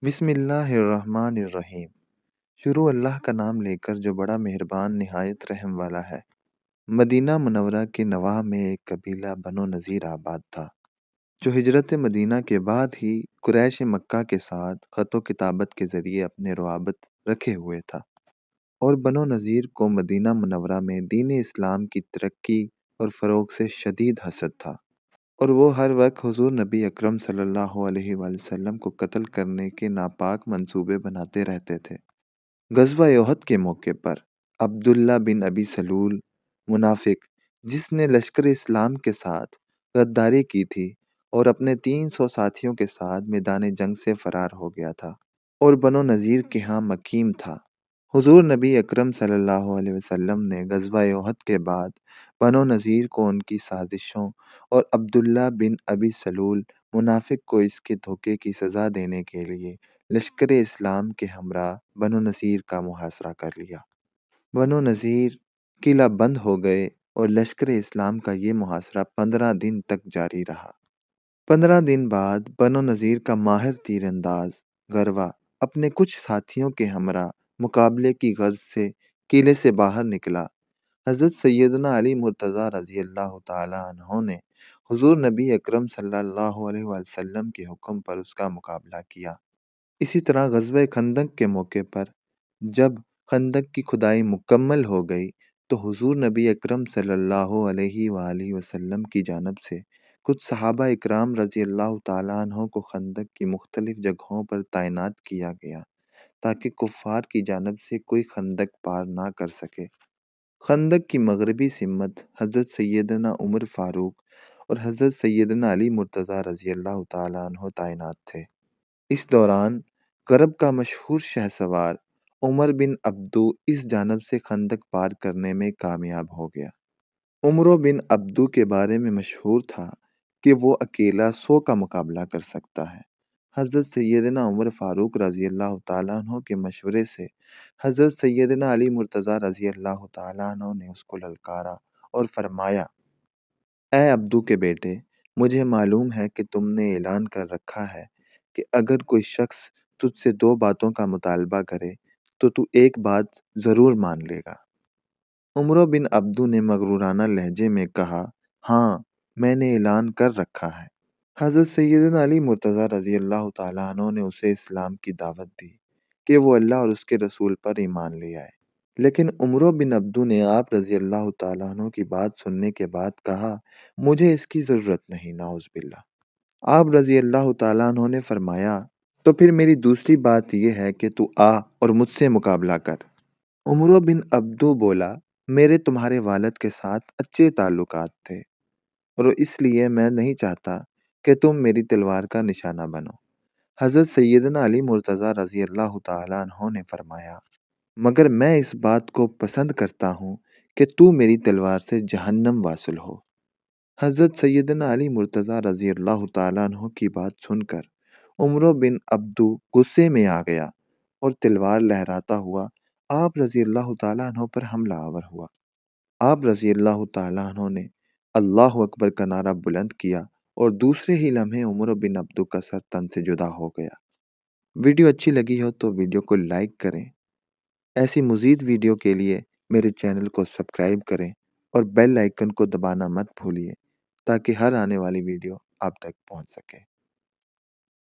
बिस्मिल्लाहिर्रहमानिर्रहीम। शुरू अल्लाह का नाम लेकर जो बड़ा मेहरबान निहायत रहम वाला है। मदीना मुनव्वरा के नवाह में एक कबीला बनो नज़ीर आबाद था, जो हिजरत मदीना के बाद ही कुरैश मक्का के साथ ख़त किताबत के ज़रिए अपने रवाबत रखे हुए था। और बनो नज़ीर को मदीना मुनव्वरा में दीन इस्लाम की तरक्की और फ़रोग़ से शदीद हसद था, और वो हर वक्त हुज़ूर नबी अकरम सल्लल्लाहु अलैहि वसल्लम को कत्ल करने के नापाक मंसूबे बनाते रहते थे। ग़ज़वा उहद के मौके पर अब्दुल्ला बिन अबी सलूल, मुनाफिक जिसने लश्कर इस्लाम के साथ गद्दारी की थी और अपने 300 साथियों के साथ मैदान जंग से फ़रार हो गया था और बनो नज़ीर के यहाँ मकीम था। हुज़ूर नबी अकरम सल्लल्लाहु अलैहि वसल्लम ने ग़ज़वा उहद के बाद बनो नज़ीर को उनकी साजिशों और अब्दुल्ला बिन अबी सलूल मुनाफिक को इसके धोखे की सज़ा देने के लिए लश्कर इस्लाम के हमरा बनो नज़ीर का मुहासरा कर लिया। बनो नज़ीर किला बंद हो गए और लश्कर इस्लाम का ये मुहासरा 15 दिन तक जारी रहा। 15 दिन बाद बनो नज़ीर का माहिर तीरंदाज गरवा अपने कुछ साथियों के हमरा मुकाबले की गर्ज से किले से बाहर निकला। हज़रत सैयदना अली मुर्तज़ा रज़ी अल्लाह ताला अन्हो ने हुज़ूर नबी अकरम सल्लल्लाहु अलैहि वसल्लम के हुक्म पर उसका मुकाबला किया। इसी तरह ग़ज़वा खंदक के मौके पर जब खंदक की खुदाई मुकम्मल हो गई, तो हुज़ूर नबी अकरम सल्लल्लाहु अलैहि वालैहि वसल्लम की जानिब से कुछ सहाबा इकराम रज़ी अल्लाह ताला अन्हो को खंदक की मुख्तलिफ़ जगहों पर तैनात किया गया, ताकि कुफ़ार की जानिब से कोई खंदक पार ना कर सके। खंदक की मग़रिबी सिमत हज़रत सैयदना उमर फ़ारूक और हज़रत सैयदना अली मुर्तज़ा रज़ी अल्लाह ताला अन्हो तैनात थे। इस दौरान गरब का मशहूर शहसवार उमर बिन अब्दू इस जानब से खंदक पार करने में कामयाब हो गया। उमर बिन अब्दू के बारे में मशहूर था कि वो अकेला 100 का मुकाबला कर सकता है। हज़रत सैयदना उमर फ़ारूक रज़ी अल्लाह ताला अन्हो के मशवरे से हज़रत सैयदना अली मुर्तज़ा रज़ी अल्लाह ताला अन्हो ने उसको ललकारा और फरमाया, ए अब्दू के बेटे, मुझे मालूम है कि तुमने ऐलान कर रखा है कि अगर कोई शख्स तुझसे 2 बातों का मुतालबा करे, तो तू एक बात ज़रूर मान लेगा। उमर बिन अब्दू ने मगरूराना लहजे में कहा, हाँ, मैंने ऐलान कर रखा है। हज़रत सैयदना अली मुर्तज़ा रज़ी अल्लाह ताला अन्हो ने उसे इस्लाम की दावत दी कि वो अल्लाह और उसके रसूल पर ईमान ले आए। लेकिन उमर बिन अब्दू ने आप रज़ी अल्लाह ताला अन्हो की बात सुनने के बाद कहा, मुझे इसकी ज़रूरत नहीं, नाउज़ बिल्लाह। आप रज़ी अल्लाह ताला अन्हो ने फरमाया, तो फिर मेरी दूसरी बात यह है कि तू आ और मुझसे मुकाबला कर। उमर बिन अब्दू बोला, मेरे तुम्हारे वालिद के साथ अच्छे ताल्लुकात थे और इसलिए मैं नहीं चाहता कि तुम मेरी तलवार का निशाना बनो। हज़रत सैयदना अली मुर्तज़ा रज़ी अल्लाह ताला अन्हो ने फरमाया, मगर मैं इस बात को पसंद करता हूँ कि तू मेरी तलवार से जहन्नम वासिल हो। हज़रत सैयदना अली मुर्तज़ा रज़ी अल्लाह ताला अन्हो की बात सुनकर उमर बिन अब्दू गुस्से में आ गया और तलवार लहराता हुआ आप रज़ी अल्लाह ताला अन्हो पर हमला आवर हुआ। आप रज़ी अल्लाह ताला अन्हो ने अल्लाहु अकबर का नारा बुलंद किया और दूसरे ही लम्हे उमर बिन अब्दू का सर तन से जुदा हो गया। वीडियो अच्छी लगी हो तो वीडियो को लाइक करें। ऐसी मज़ीद वीडियो के लिए मेरे चैनल को सब्सक्राइब करें और बेल आइकन को दबाना मत भूलिए, ताकि हर आने वाली वीडियो आप तक पहुंच सके।